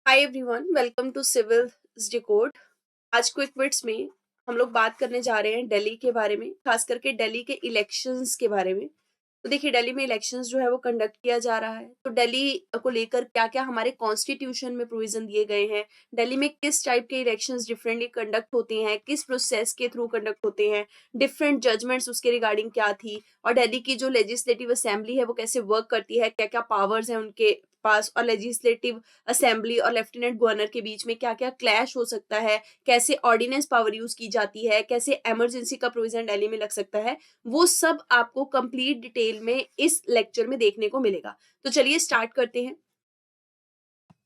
Hi everyone, welcome to Civil Decode. आज quick bits में हम लोग बात करने जा रहे हैं दिल्ली के बारे में, खास करके दिल्ली के इलेक्शंस के बारे में। तो देखिए, दिल्ली में इलेक्शंस जो है वो कंडक्ट किया जा रहा है। तो दिल्ली को लेकर क्या क्या हमारे कॉन्स्टिट्यूशन में प्रोविजन दिए गए हैं, दिल्ली में किस टाइप के इलेक्शंस डिफरेंटली कंडक्ट होते हैं, किस प्रोसेस के थ्रू कंडक्ट होते हैं, डिफरेंट जजमेंट्स उसके रिगार्डिंग क्या थी, और दिल्ली की जो लेजिस्लेटिव असेंबली है वो कैसे वर्क करती है, क्या क्या पावर्स हैं उनके पास, और लेजिस्लेटिव असेंबली और लेफ्टिनेंट गवर्नर के बीच में क्या क्या क्लैश हो सकता है, कैसे ऑर्डिनेंस पावर यूज की जाती है, कैसे इमरजेंसी का प्रोविजन दिल्ली में लग सकता है, वो सब आपको कंप्लीट डिटेल में इस लेक्चर में देखने को मिलेगा। तो चलिए स्टार्ट करते हैं।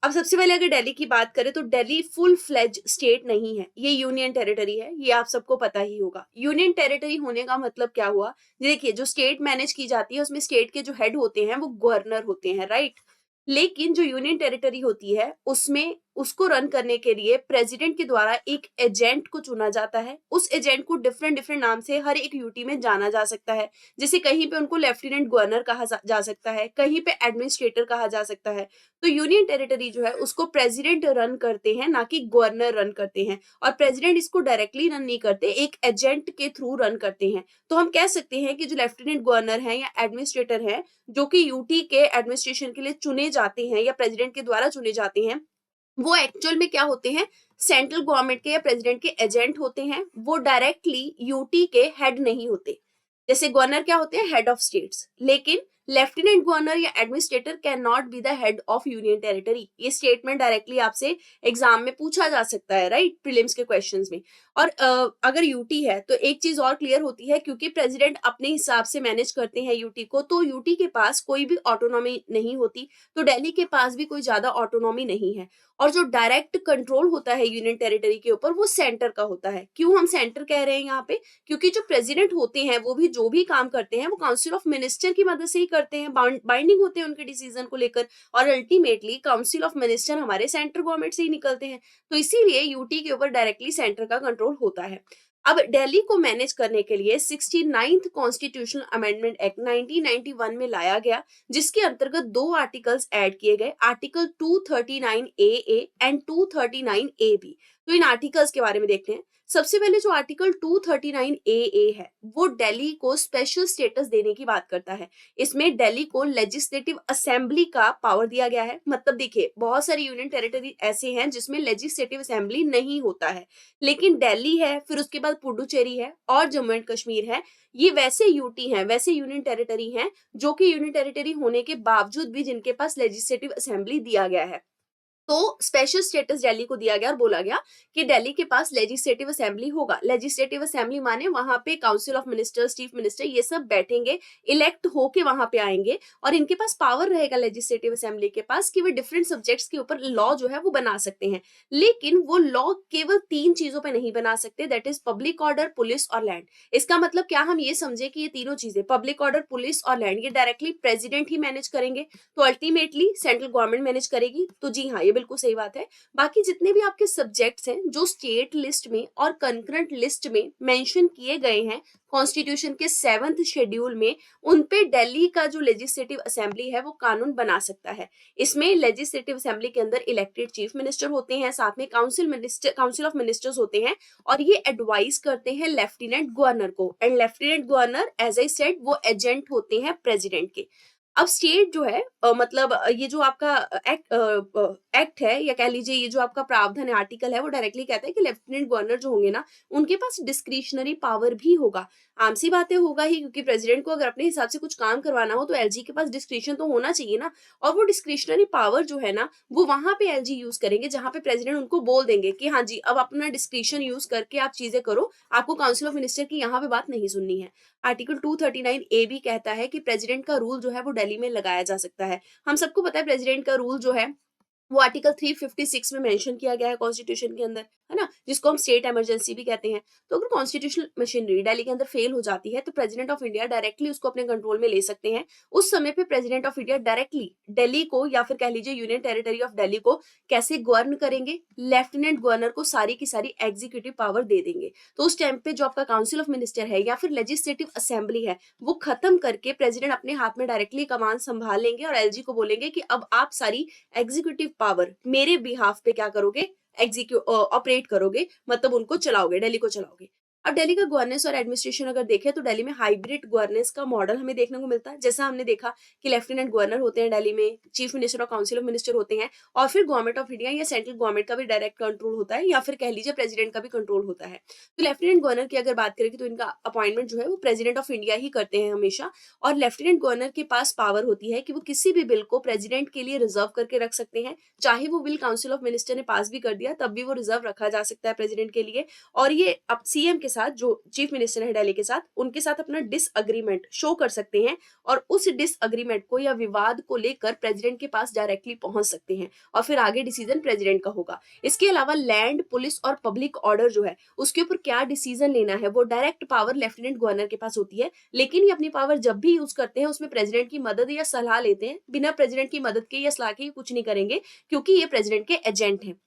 अब सबसे पहले अगर दिल्ली की बात करें तो दिल्ली फुल फ्लेज स्टेट नहीं है, ये यूनियन टेरिटरी है। ये आप सबको पता ही होगा। यूनियन टेरिटरी होने का मतलब क्या हुआ। देखिए, जो स्टेट मैनेज की जाती है उसमें स्टेट के जो हेड होते हैं वो गवर्नर होते हैं, राइट। लेकिन जो यूनियन टेरिटरी होती है उसमें उसको रन करने के लिए प्रेसिडेंट के द्वारा एक एजेंट को चुना जाता है। उस एजेंट को डिफरेंट डिफरेंट नाम से हर एक यूटी में जाना जा सकता है। जैसे कहीं पे उनको लेफ्टिनेंट गवर्नर कहा जा सकता है, कहीं पे एडमिनिस्ट्रेटर कहा जा सकता है। तो यूनियन टेरिटरी जो है उसको प्रेसिडेंट रन करते हैं, ना कि गवर्नर रन करते हैं। और प्रेसिडेंट इसको डायरेक्टली रन नहीं करते, एक एजेंट के थ्रू रन करते हैं। तो हम कह सकते हैं कि जो लेफ्टिनेंट गवर्नर है या एडमिनिस्ट्रेटर है, जो कि यूटी के एडमिनिस्ट्रेशन के लिए चुने जाते हैं या प्रेसिडेंट के द्वारा चुने जाते हैं, वो एक्चुअल में क्या होते हैं, सेंट्रल गवर्नमेंट के या प्रेसिडेंट के एजेंट होते हैं। वो डायरेक्टली यूटी के हेड नहीं होते। जैसे गवर्नर क्या होते हैं, हेड ऑफ स्टेट्स। लेकिन लेफ्टिनेंट गवर्नर या administrator can not be the head of union territory. ये स्टेटमेंट डायरेक्टली आपसे एग्जाम में पूछा जा सकता है, राइट, प्रीलिम्स के क्वेश्चंस में। और अगर यूटी है तो एक चीज और क्लियर होती है, क्योंकि प्रेसिडेंट अपने हिसाब से मैनेज करते हैं यूटी को, तो यूटी के पास कोई भी ऑटोनॉमी नहीं होती। तो दिल्ली के पास भी कोई ज्यादा ऑटोनॉमी नहीं है। और जो डायरेक्ट कंट्रोल होता है यूनियन टेरिटरी के ऊपर, वो सेंटर का होता है। क्यों हम सेंटर कह रहे हैं यहाँ पे, क्योंकि जो प्रेसिडेंट होते हैं वो भी जो भी काम करते हैं वो काउंसिल ऑफ मिनिस्टर की मदद से ही करते हैं, बाइंडिंग होते हैं उनके डिसीजन को लेकर। और अल्टीमेटली काउंसिल ऑफ मिनिस्टर हमारे सेंट्रल गवर्नमेंट से ही निकलते हैं। तो इसीलिए यूटी के ऊपर डायरेक्टली सेंटर का कंट्रोल होता है। अब दिल्ली को मैनेज करने के लिए 69th कॉन्स्टिट्यूशनल अमेंडमेंट एक्ट 1991 में लाया गया, जिसके अंतर्गत दो आर्टिकल्स ऐड किए गए, article 239 A and 239 A B. तो इन आर्टिकल्स के बारे में देखते हैं। सबसे पहले जो आर्टिकल 239 ए है, वो दिल्ली को स्पेशल स्टेटस देने की बात करता है। इसमें दिल्ली को लेजिस्लेटिव असेंबली का पावर दिया गया है। मतलब देखिए, बहुत सारी यूनियन टेरिटरी ऐसे हैं जिसमें लेजिस्लेटिव असेंबली नहीं होता है, लेकिन दिल्ली है, फिर उसके बाद पुडुचेरी है और जम्मू एंड कश्मीर है। ये वैसे यूटी हैं, वैसे यूनियन टेरिटरी हैं जो कि यूनियन टेरिटरी होने के बावजूद भी जिनके पास लेजिस्लेटिव असेंबली दिया गया है। तो स्पेशल स्टेटस दिल्ली को दिया गया और बोला गया कि दिल्ली के पास लेजिस्लेटिव असेंबली होगा। लेजिस्लेटिव असेंबली माने वहां पे council of ministers, chief minister, ये सब बैठेंगे, इलेक्ट होके वहां पे आएंगे, और इनके पास पावर रहेगा लेजिस्लेटिव असेंबली के पास कि वो डिफरेंट सब्जेक्ट्स के ऊपर लॉ जो है वो बना सकते हैं। लेकिन वो लॉ केवल तीन चीजों पे नहीं बना सकते, that is public order, police और लैंड। इसका मतलब क्या हम ये समझे कि ये तीनों चीजें, पब्लिक ऑर्डर, पुलिस और लैंड, ये डायरेक्टली प्रेसिडेंट ही मैनेज करेंगे, तो अल्टीमेटली सेंट्रल गवर्नमेंट मैनेज करेगी। तो जी हाँ, ये बिल्कुल सही बात है। बाकी जितने भी आपके सब्जेक्ट्स हैं जो स्टेट लिस्ट में और कंकरेंट लिस्ट में मेंशन किए गए हैं कॉन्स्टिट्यूशन के 7th शेड्यूल में, उन पे दिल्ली का जो लेजिस्लेटिव असेंबली है वो कानून बना सकता है। इसमें लेजिस्लेटिव असेंबली के अंदर इलेक्टेड चीफ मिनिस्टर होते हैं, साथ में काउंसिल ऑफ मिनिस्टर्स होते हैं, और ये एडवाइस करते हैं लेफ्टिनेंट गवर्नर को। And lieutenant governor, as I said, वो एजेंट होते हैं प्रेसिडेंट के। अब स्टेट जो है, मतलब ये जो आपका एक्ट है, या कह लीजिए ये जो आपका प्रावधान है, आर्टिकल है, वो डायरेक्टली कहता है कि लेफ्टिनेंट गवर्नर जो होंगे ना, उनके पास डिस्क्रिशनरी पावर भी होगा। आम सी बातें होगा ही, क्योंकि प्रेसिडेंट को अगर अपने हिसाब से कुछ काम करवाना हो तो एलजी के पास डिस्क्रिशन तो होना चाहिए ना। और वो डिस्क्रिशनरी पावर जो है ना, वो वहां पे एलजी यूज करेंगे जहां पे प्रेसिडेंट उनको बोल देंगे कि हाँ जी, अब अपना डिस्क्रिशन यूज करके आप चीजें करो, आपको काउंसिल ऑफ मिनिस्टर की यहाँ पे बात नहीं सुननी है। आर्टिकल 239 ए भी कहता है कि प्रेसिडेंट का रूल जो है वो दिल्ली में लगाया जा सकता है। हम सबको पता है प्रेसिडेंट का रूल जो है वो आर्टिकल 356 में मेंशन किया गया है कॉन्स्टिट्यूशन के अंदर। है ना, जिसको हम स्टेट इमरजेंसी भी कहते हैं। तो अगर कॉन्स्टिट्यूशनल मशीनरी दिल्ली के अंदर फेल हो जाती है तो प्रेसिडेंट ऑफ इंडिया डायरेक्टली उसको अपने कंट्रोल में ले सकते हैं। उस समय पे president of India directly Delhi को या फिर कह लीजिए यूनियन टेरिटरी ऑफ दिल्ली को कैसे गवर्न करेंगे, लेफ्टिनेंट गवर्नर को सारी की सारी एग्जीक्यूटिव पावर दे देंगे। तो उस टाइम पे जो आपका काउंसिल ऑफ मिनिस्टर है या फिर लेजिस्लेटिव असेंबली है वो खत्म करके प्रेसिडेंट अपने हाथ में डायरेक्टली कमान संभाल लेंगे और एलजी को बोलेंगे कि अब आप सारी एग्जीक्यूटिव पावर मेरे बिहाफ पे क्या करोगे, ऑपरेट करोगे, मतलब उनको चलाओगे, दिल्ली को चलाओगे। अब दिल्ली का गवर्नेंस और एडमिनिस्ट्रेशन अगर देखें तो दिल्ली में हाइब्रिड गवर्नेंस का मॉडल हमें देखने को मिलता है। जैसा हमने देखा कि लेफ्टिनेंट गवर्नर होते हैं दिल्ली में, चीफ मिनिस्टर और काउंसिल ऑफ मिनिस्टर होते हैं, और फिर गवर्नमेंट ऑफ इंडिया या सेंट्रल गवर्नमेंट का भी डायरेक्ट कंट्रोल होता है या फिर कह लीजिए प्रेसिडेंट का भी कंट्रोल होता है। तो लेफ्टिनेंट गवर्नर की अगर बात करें तो इनका अपॉइंटमेंट जो है वो प्रेसिडेंट ऑफ इंडिया ही करते हैं हमेशा। और लेफ्टिनेंट गवर्नर के पास पावर होती है कि वो किसी भी बिल को प्रेसिडेंट के लिए रिजर्व करके रख सकते हैं। चाहे वो बिल काउंसिल ऑफ मिनिस्टर ने पास भी कर दिया तब भी वो रिजर्व रखा जा सकता है प्रेसिडेंट के लिए। और ये अब सीएम के साथ, जो चीफ मिनिस्टर है दिल्ली के साथ, उनके साथ अपना डिसएग्रीमेंट शो कर सकते हैं और उस डिसएग्रीमेंट को या विवाद को लेकर प्रेसिडेंट के पास डायरेक्टली पहुंच सकते हैं और फिर आगे डिसीजन प्रेसिडेंट का होगा। इसके अलावा लैंड, पुलिस और पब्लिक ऑर्डर जो है उसके ऊपर क्या डिसीजन लेना है वो डायरेक्ट पावर लेफ्टिनेंट गवर्नर के पास होती है। लेकिन ये अपनी पावर जब भी यूज करते हैं उसमें प्रेसिडेंट की मदद या सलाह लेते हैं। बिना प्रेसिडेंट की मदद के या सलाह के कुछ नहीं करेंगे क्योंकि ये प्रेसिडेंट के एजेंट हैं।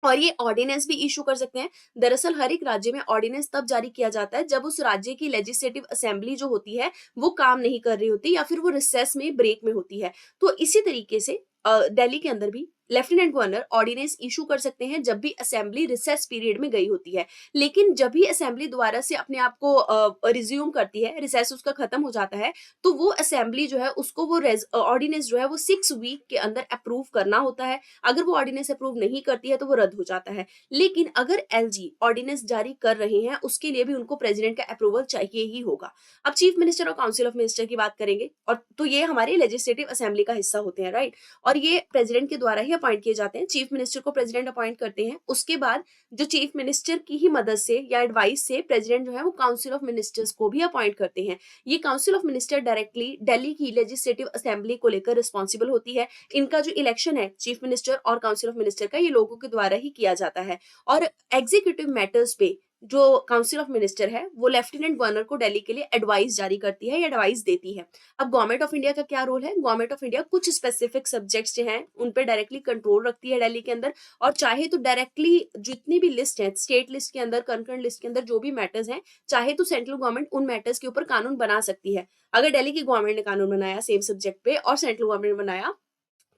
और ये ऑर्डिनेंस भी इशू कर सकते हैं। दरअसल हर एक राज्य में ऑर्डिनेंस तब जारी किया जाता है जब उस राज्य की लेजिस्लेटिव असेंबली जो होती है वो काम नहीं कर रही होती या फिर वो रिसेस में, ब्रेक में होती है। तो इसी तरीके से दिल्ली के अंदर भी लेफ्टिनेंट गवर्नर ऑर्डिनेंस इशू कर सकते हैं जब भी असेंबली रिसेस पीरियड में गई होती है। लेकिन जब भी असेंबली दोबारा से अपने आप को रिज्यूम करती है, रिसेस उसका खत्म हो जाता है, तो वो असेंबली जो है उसको वो ऑर्डिनेंस जो है वो 6 वीक के अंदर अप्रूव करना होता है। अगर वो ऑर्डिनेंस अप्रूव नहीं करती है तो वो रद्द हो जाता है। लेकिन अगर एलजी ऑर्डिनेंस जारी कर रहे हैं उसके लिए भी उनको प्रेसिडेंट का अप्रूवल चाहिए ही होगा। अब चीफ मिनिस्टर और काउंसिल ऑफ मिनिस्टर की बात करेंगे, और तो ये हमारे लेजिस्लेटिव असेंबली का हिस्सा होते हैं, राइट। और ये प्रेसिडेंट के द्वारा ही अपॉइंट किए जाते हैं। चीफ मिनिस्टर को प्रेसिडेंट अपॉइंट करते हैं, उसके बाद जो चीफ मिनिस्टर की ही मदद से या एडवाइस से प्रेसिडेंट जो है वो काउंसिल ऑफ मिनिस्टर्स को भी अपॉइंट करते हैं। ये council of minister directly Delhi की लेजिस्लेटिव असेंबली को लेकर रिस्पॉन्सिबल होती है। इनका जो इलेक्शन है चीफ मिनिस्टर और काउंसिल ऑफ मिनिस्टर का, ये लोगों के द्वारा ही किया जाता है। और एग्जीक्यूटिव मैटर्स पे जो काउंसिल ऑफ मिनिस्टर है वो लेफ्टिनेंट गवर्नर को दिल्ली के लिए एडवाइस जारी करती है या एडवाइस देती है। अब गवर्नमेंट ऑफ इंडिया का क्या रोल है? गवर्नमेंट ऑफ इंडिया कुछ स्पेसिफिक सब्जेक्ट्स जो हैं उन पे डायरेक्टली कंट्रोल रखती है दिल्ली के अंदर, और चाहे तो डायरेक्टली जितनी भी लिस्ट है, स्टेट लिस्ट के अंदर, कंकरेंट लिस्ट के अंदर जो भी मैटर्स हैं, चाहे तो सेंट्रल गवर्नमेंट उन मैटर्स के ऊपर कानून बना सकती है। अगर दिल्ली की गवर्नमेंट ने कानून बनाया सेम सब्जेक्ट पे और सेंट्रल गवर्नमेंट ने बनाया,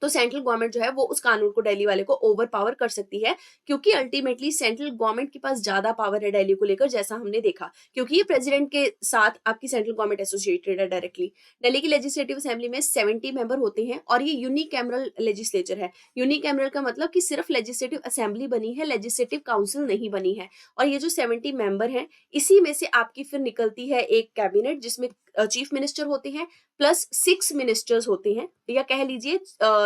तो सेंट्रल गवर्नमेंट जो है वो उस कानून को दिल्ली वाले को ओवर पावर कर सकती है, क्योंकि अल्टीमेटली सेंट्रल गवर्नमेंट के पास ज्यादा पावर है दिल्ली को लेकर, जैसा हमने देखा, क्योंकि ये प्रेसिडेंट के साथ आपकी सेंट्रल गवर्नमेंट एसोसिएटेड है डायरेक्टली। दिल्ली की लेजिस्लेटिव असेंबली में 70 मेंबर होते हैं और ये यूनिकैमरल लेजिस्लेचर है। यूनिकैमरल का मतलब कि सिर्फ लेजिस्लेटिव असेंबली बनी है, लेजिस्लेटिव काउंसिल नहीं बनी है। और ये जो 70 मेंबर हैं, इसी में से आपकी फिर निकलती है एक कैबिनेट जिसमें चीफ मिनिस्टर होते हैं प्लस 6 मिनिस्टर्स होते हैं, या कह लीजिए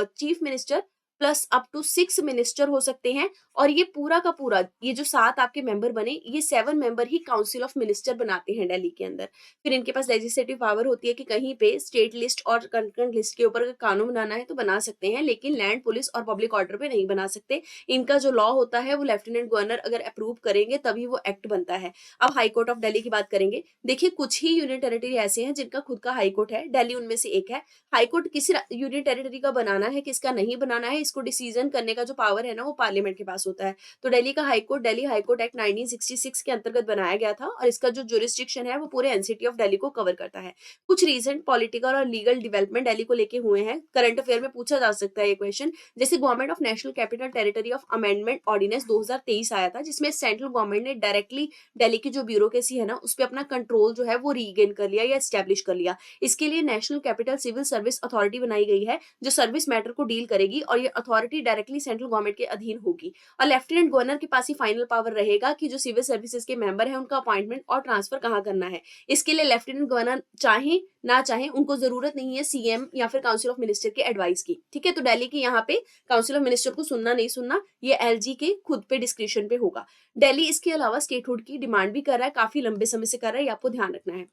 chief minister plus up to 6 minister हो सकते हैं। और ये पूरा का पूरा, ये जो 7 आपके मेंबर बने, ये 7 member he council of minister बनाते हैं दिल्ली के अंदर। फिर इनके पास लेजिस्लेटिव पावर होती है कि कहीं पे स्टेट लिस्ट और कंकरेंट लिस्ट के ऊपर अगर कानून बनाना है तो बना सकते हैं, लेकिन लैंड, पुलिस और पब्लिक ऑर्डर पे नहीं बना सकते। इनका जो लॉ होता है वो लेफ्टिनेंट गवर्नर अगर अप्रूव करेंगे तभी वो एक्ट बनता है। अब हाई कोर्ट ऑफ दिल्ली की बात करेंगे। देखिए, कुछ ही यूनियन टेरिटरी ऐसे हैं जिनका खुद का हाई कोर्ट है, दिल्ली उनमें से एक है। हाई कोर्ट किसी यूनियन टेरिटरी का बनाना है, किसका नहीं बनाना है, इसको डिसीजन करने का जो पावर है ना वो पार्लियामेंट के पास होता है। तो दिल्ली का high court Delhi high court act 1966 के अंतर्गत बनाया गया था और इसका जो जुरिस्डिक्शन है वो पूरे एनसीटी ऑफ दिल्ली को कवर करता है। कुछ रीसेंट पॉलिटिकल और लीगल डेवलपमेंट दिल्ली को लेके हुए हैं, करंट अफेयर में पूछा जा सकता है ये क्वेश्चन। जैसे government of national capital territory of amendment ordinance 2023 आया था, जिसमें सेंट्रल गवर्नमेंट ने डायरेक्टली दिल्ली की जो ब्यूरोक्रेसी है ना उस पर अपना कंट्रोल जो है वो रीगेन कर लिया या स्टैब्लिश कर लिया। इसके लिए national capital civil service authority बनाई गई है जो सर्विस मैटर को डील करेगी, और ये अथॉरिटी डायरेक्टली सेंट्रल गवर्नमेंट के अधीन होगी। और लेफ्टिनेंट गवर्नर के पास ही फाइनल पावर रहेगा कि जो सिविल सर्विसेज के मेंबर हैं उनका अपॉइंटमेंट और ट्रांसफर कहाँ करना है। इसके लिए लेफ्टिनेंट गवर्नर चाहे ना चाहे, उनको जरूरत नहीं है सीएम या फिर काउंसिल ऑफ मिनिस्टर के एडवाइस की। ठीक है, तो दिल्ली की यहाँ पे काउंसिल ऑफ मिनिस्टर को सुनना नहीं सुनना ये एलजी के खुद पे डिस्क्रिप्शन पे होगा। दिल्ली इसके अलावा स्टेटहुड की डिमांड भी कर रहा है, काफी लंबे समय से कर रहा है, ये आपको ध्यान रखना है।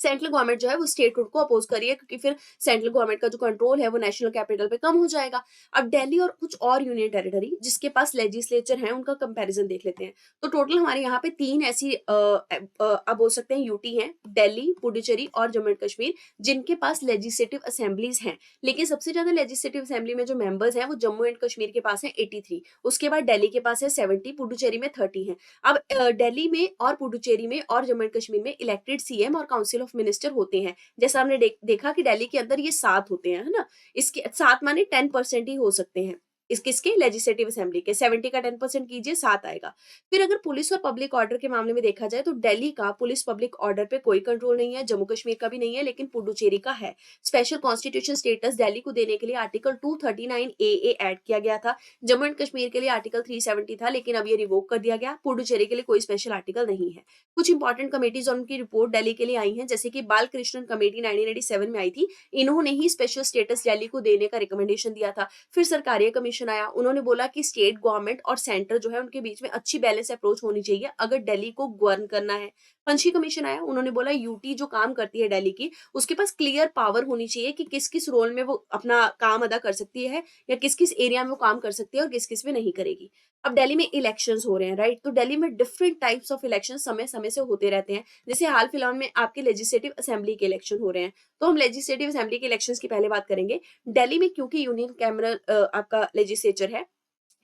सेंट्रल गवर्नमेंट जो है वो स्टेट को अपोज कर रही है, क्योंकि फिर सेंट्रल गवर्नमेंट का जो कंट्रोल है वो नेशनल कैपिटल पे कम हो जाएगा। अब दिल्ली और कुछ और यूनियन टेरिटरी जिसके पास लेजिस्लेचर है उनका कंपैरिजन देख लेते हैं। तो टोटल हमारे यहाँ पे तीन ऐसी आप बोल सकते हैं यूटी हैं, दिल्ली, पुडुचेरी और जम्मू एंड कश्मीर, जिनके पास लेजिस्लेटिव असेंबलीज हैं। लेकिन सबसे ज्यादा लेजिस्लेटिव असेंबली में जो मेंबर्स हैं वो जम्मू एंड कश्मीर के पास है 83, उसके बाद दिल्ली के पास है 70, पुडुचेरी में 30 है। अब दिल्ली में और पुडुचेरी में और जम्मू एंड कश्मीर में इलेक्टेड सीएम और काउंसिल ऑफ मिनिस्टर होते हैं। जैसा हमने देखा कि दिल्ली के अंदर ये 7 होते हैं, है ना? इसके 7 माने 10% ही हो सकते हैं। इस किसके लेजिस्लेटिव असेंबली के 70 का 10% कीजिए 7 आएगा। फिर अगर पुलिस और पब्लिक ऑर्डर के मामले में देखा जाए तो दिल्ली का पुलिस पब्लिक ऑर्डर पे कोई कंट्रोल नहीं है, जम्मू कश्मीर का भी नहीं है, लेकिन पुडुचेरी का है। स्पेशल कॉन्स्टिट्यूशन स्टेटस दिल्ली को देने के लिए आर्टिकल 239 ए ऐड किया गया था। जम्मू एंड कश्मीर के लिए आर्टिकल 370 था, लेकिन अब ये रिवोक कर दिया गया। पुडुचेरी के लिए कोई स्पेशल आर्टिकल नहीं है। कुछ इंपॉर्टेंट कमेटीज और उनकी रिपोर्ट दिल्ली के लिए आई हैं, जैसे कि बालकृष्णन कमेटी 1987 में आई थी। इन्होंने ही स्पेशल स्टेटस दिल्ली को देने का रिकमेंडेशन दिया था। फिर सरकारिया कमीशन आया, उन्होंने बोला कि स्टेट गवर्नमेंट और सेंटर जो है उनके बीच में अच्छी बैलेंस अप्रोच होनी चाहिए अगर दिल्ली को गवर्न करना है। पंछी कमीशन आया, उन्होंने बोला यूटी जो काम करती है दिल्ली की, उसके पास क्लियर पावर होनी चाहिए कि किस किस रोल में वो अपना काम अदा कर सकती है, या किस किस एरिया में वो काम कर सकती है और किस किस में नहीं करेगी। अब दिल्ली में इलेक्शंस हो रहे हैं, राइट? तो दिल्ली में डिफरेंट टाइप्स ऑफ इलेक्शन समय समय से होते रहते हैं। जैसे हाल फिलहाल में आपके लेजिस्लेटिव असेंबली के इलेक्शन हो रहे हैं, तो हम लेजिस्लेटिव असेंबली के इलेक्शंस की पहले बात करेंगे। दिल्ली में क्योंकि यूनियन कैमरल आपका लेजिस्लेचर है,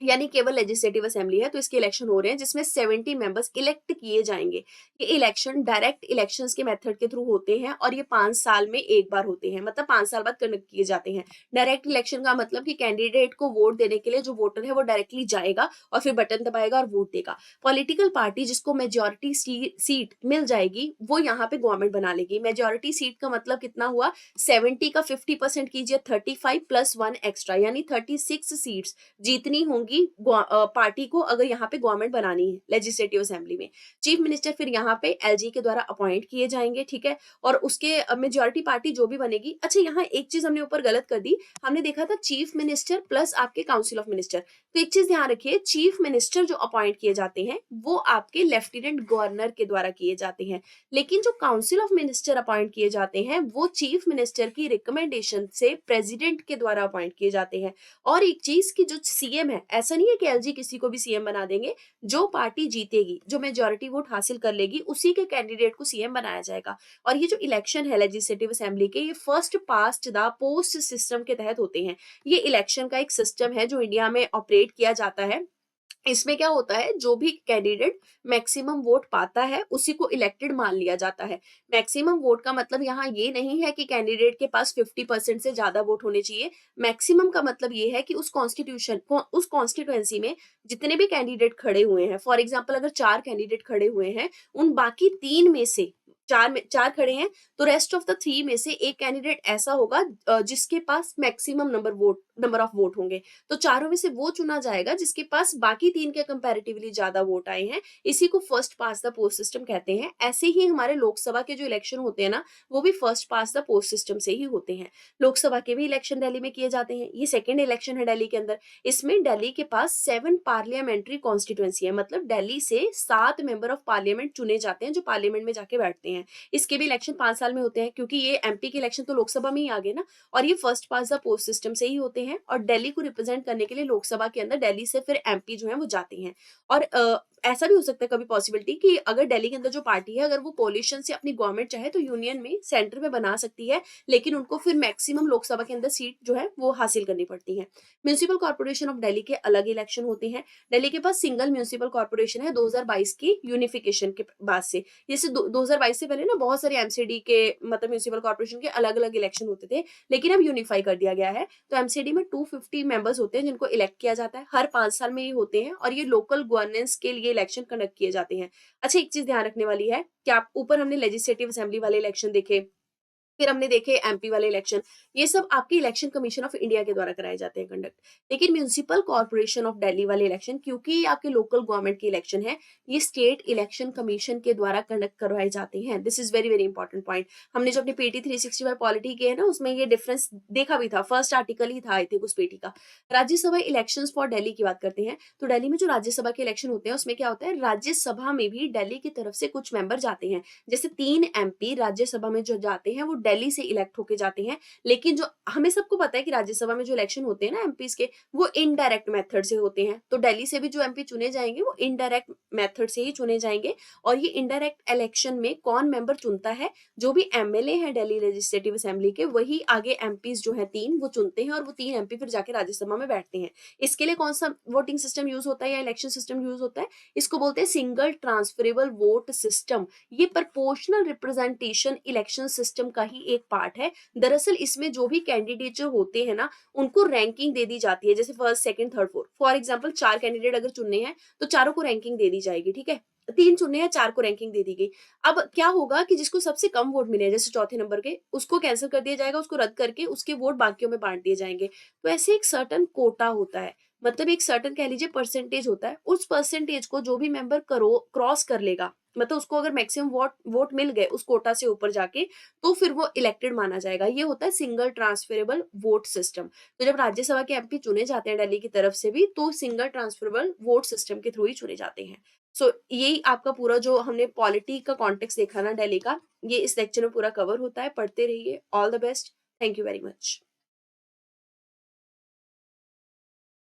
यानी केवल लेजिस्लेटिव असेंबली है, तो इसके इलेक्शन हो रहे हैं जिसमें 70 मेंबर्स इलेक्ट किए जाएंगे। ये इलेक्शन डायरेक्ट इलेक्शंस के मेथड के थ्रू होते हैं और ये 5 साल में एक बार होते हैं, मतलब 5 साल बाद कंडक्ट किए जाते हैं। डायरेक्ट इलेक्शन का मतलब कि कैंडिडेट को वोट देने के लिए जो वोटर है वो डायरेक्टली जाएगा और फिर बटन दबाएगा और वोट देगा। पॉलिटिकल पार्टी जिसको मेजोरिटी सीट मिल जाएगी वो यहाँ पे गवर्नमेंट बना लेगी। मेजोरिटी सीट का मतलब कितना हुआ? 70 का 50% कीजिए, 35 प्लस 1 एक्स्ट्रा, यानी 36 सीट्स जीतनी होंगी पार्टी को अगर यहाँ पे गवर्नमेंट बनानी है लेजिस्लेटिव असेंबली में। चीफ मिनिस्टर फिर यहाँ पे एलजी के द्वारा अपॉइंट किए जाएंगे, ठीक है? और उसके मेजोरिटी पार्टी जो भी बनेगी। अच्छा, यहाँ एक चीज हमने ऊपर गलत कर दी, हमने देखा था चीफ मिनिस्टर प्लस आपके काउंसिल ऑफ मिनिस्टर। तो एक चीज ध्यान रखिए, चीफ मिनिस्टर जो अपॉइंट किए जाते हैं वो आपके लेफ्टिनेंट गवर्नर के द्वारा किए जाते हैं, लेकिन जो काउंसिल ऑफ मिनिस्टर अपॉइंट किए जाते हैं वो चीफ मिनिस्टर की रिकमेंडेशन से प्रेसिडेंट के द्वारा अपॉइंट किए जाते हैं। और एक चीज की जो सीएम है, ऐसा नहीं है कि एलजी किसी को भी सीएम बना देंगे। जो पार्टी जीतेगी, जो मेजोरिटी वोट हासिल कर लेगी, उसी के कैंडिडेट को सीएम बनाया जाएगा। और ये जो इलेक्शन है लेजिस्लेटिव असेंबली के, ये first past the post system के तहत होते हैं। ये इलेक्शन का एक सिस्टम है जो इंडिया में ऑपरेट किया जाता है। इसमें क्या होता है, जो भी कैंडिडेट मैक्सिमम वोट पाता है उसी को इलेक्टेड मान लिया जाता है। मैक्सिमम वोट का मतलब यहाँ ये नहीं है कि कैंडिडेट के पास 50% से ज्यादा वोट होने चाहिए। मैक्सिमम का मतलब ये है कि उस कॉन्स्टिट्यूएंसी में जितने भी कैंडिडेट खड़े हुए हैं, फॉर एग्जाम्पल अगर 4 कैंडिडेट खड़े हुए हैं, उन बाकी 3 में से 4 खड़े हैं, तो रेस्ट ऑफ द 3 में से एक कैंडिडेट ऐसा होगा जिसके पास मैक्सिमम नंबर ऑफ वोट होंगे। तो चारों में से वो चुना जाएगा जिसके पास बाकी 3 के कंपैरेटिवली ज्यादा वोट आए हैं। इसी को first pass the post system कहते हैं। ऐसे ही हमारे लोकसभा के जो इलेक्शन होते हैं ना, वो भी first pass the post system से ही होते हैं। लोकसभा के भी इलेक्शन दिल्ली में किए जाते हैं। ये सेकेंड इलेक्शन है दिल्ली के अंदर। इसमें दिल्ली के पास 7 पार्लियामेंट्री कॉन्स्टिट्यूएंसी है, मतलब दिल्ली से 7 मेंबर ऑफ पार्लियामेंट चुने जाते हैं जो पार्लियामेंट में जाके बैठते हैं। इसके भी इलेक्शन 5 साल में होते हैं, क्योंकि ये एमपी के इलेक्शन तो लोकसभा में ही आ गए ना। और ये first pass the post system से ही होते हैं। और दिल्ली को रिप्रेजेंट करने के लिए लोकसभा के अंदर दिल्ली से फिर एमपी जो है वो जाते हैं। और ऐसा भी हो सकता है कभी पॉसिबिलिटी कि अगर दिल्ली के अंदर जो पार्टी है, अगर वो कोलिशन से अपनी गवर्नमेंट चाहे तो यूनियन में सेंटर में बना सकती है, लेकिन उनको फिर मैक्सिमम लोकसभा के अंदर सीट जो है वो हासिल करनी पड़ती है। म्यूनिसिपल कॉर्पोरेशन ऑफ दिल्ली के अलग इलेक्शन होते हैं। दिल्ली के पास सिंगल म्यूनिसिपल कॉर्पोरेशन है 2022 की यूनिफिकेशन के बाद से। जैसे 2022 से पहले ना बहुत सारे एमसीडी के, मतलब म्यूनिसिपल कॉर्पोरेशन के अलग अलग इलेक्शन होते थे, लेकिन अब यूनिफाई कर दिया गया है। तो एमसीडी में 250 मेंबर्स होते हैं जिनको इलेक्ट किया जाता है। हर 5 साल में ये होते हैं और ये लोकल गवर्नेंस के लिए इलेक्शन कंडक्ट किए जाते हैं। अच्छा, एक चीज ध्यान रखने वाली है कि आप ऊपर हमने लेजिस्लेटिव असेंबली वाले इलेक्शन देखे, फिर हमने देखे एमपी वाले इलेक्शन, ये सब आपके इलेक्शन कमीशन ऑफ इंडिया के द्वारा कराए जाते हैं कंडक्ट। लेकिन म्यूनिसिपल कॉर्पोरेशन ऑफ दिल्ली वाले इलेक्शन, क्योंकि ये आपके लोकल गवर्नमेंट के इलेक्शन है, ये स्टेट इलेक्शन कमीशन के द्वारा कंडक्ट करवाए जाते हैं। This is very very important point. हमने जो अपने पेटी 365 पॉलिटी के है ना, उसमें ये डिफरेंस देखा भी था, फर्स्ट आर्टिकल ही था आई थिंक उस पेटी का। राज्यसभा इलेक्शन फॉर दिल्ली की बात करते हैं, तो दिल्ली में जो राज्यसभा के इलेक्शन होते हैं उसमें क्या होता है, राज्यसभा में भी दिल्ली की तरफ से कुछ मेंबर जाते हैं। जैसे 3 एमपी राज्यसभा में जो जाते हैं वो दिल्ली से इलेक्ट होके जाते हैं। लेकिन जो हमें सबको पता है कि राज्यसभा में जो इलेक्शन होते हैं ना एमपीज के, वो इनडायरेक्ट मेथड से होते हैं। तो दिल्ली से भी जो एमपी चुने जाएंगे वो इनडायरेक्ट मेथड से ही चुने जाएंगे। और ये इनडायरेक्ट इलेक्शन में कौन मेंबर चुनता है, जो भी एमएलए है दिल्ली लेजिस्लेटिव असेंबली के, वही आगे एमपीज जो है 3 वो चुनते हैं, और वो 3 एमपी फिर जाके राज्यसभा में बैठते हैं। इसके लिए कौन सा वोटिंग सिस्टम यूज होता है या इलेक्शन सिस्टम यूज होता है, इसको बोलते हैं सिंगल ट्रांसफरेबल वोट सिस्टम। ये प्रोपोर्शनल रिप्रेजेंटेशन इलेक्शन सिस्टम का ही एक पार्ट है। दरअसल इसमें जो भी कैंडिडेट जो होते हैं ना, उनको रैंकिंग दे दी जाती है, जैसे first second third fourth. For example 4 candidate अगर चुनने हैं तो चारों को रैंकिंग दे दी जाएगी, ठीक है। 3 चुनने हैं, 4 को रैंकिंग दे दी गई। अब क्या होगा कि जिसको सबसे कम वोट मिले हैं, जैसे चौथे नंबर के, उसको कैंसिल कर दिया जाएगा, उसको रद्द करके उसके वोट बाकियों में बांट दिए जाएंगे। तो ऐसे एक सर्टन कोटा होता है, मतलब एक सर्टन कह लीजिए परसेंटेज होता है। उस परसेंटेज को जो भी मेंबर क्रॉस कर लेगा, मतलब उसको अगर मैक्सिमम वोट वोट मिल गए उस कोटा से ऊपर जाके, तो फिर वो इलेक्टेड माना जाएगा। ये होता है सिंगल ट्रांसफरेबल वोट सिस्टम। तो जब राज्यसभा के एमपी चुने जाते हैं दिल्ली की तरफ से भी, तो सिंगल ट्रांसफरेबल वोट सिस्टम के थ्रू ही चुने जाते हैं। सो यही आपका पूरा जो हमने पॉलिटी का कॉन्टेक्स्ट देखा ना दिल्ली का, ये इस लेक्चर में पूरा कवर होता है। पढ़ते रहिए। All the best. Thank you very much.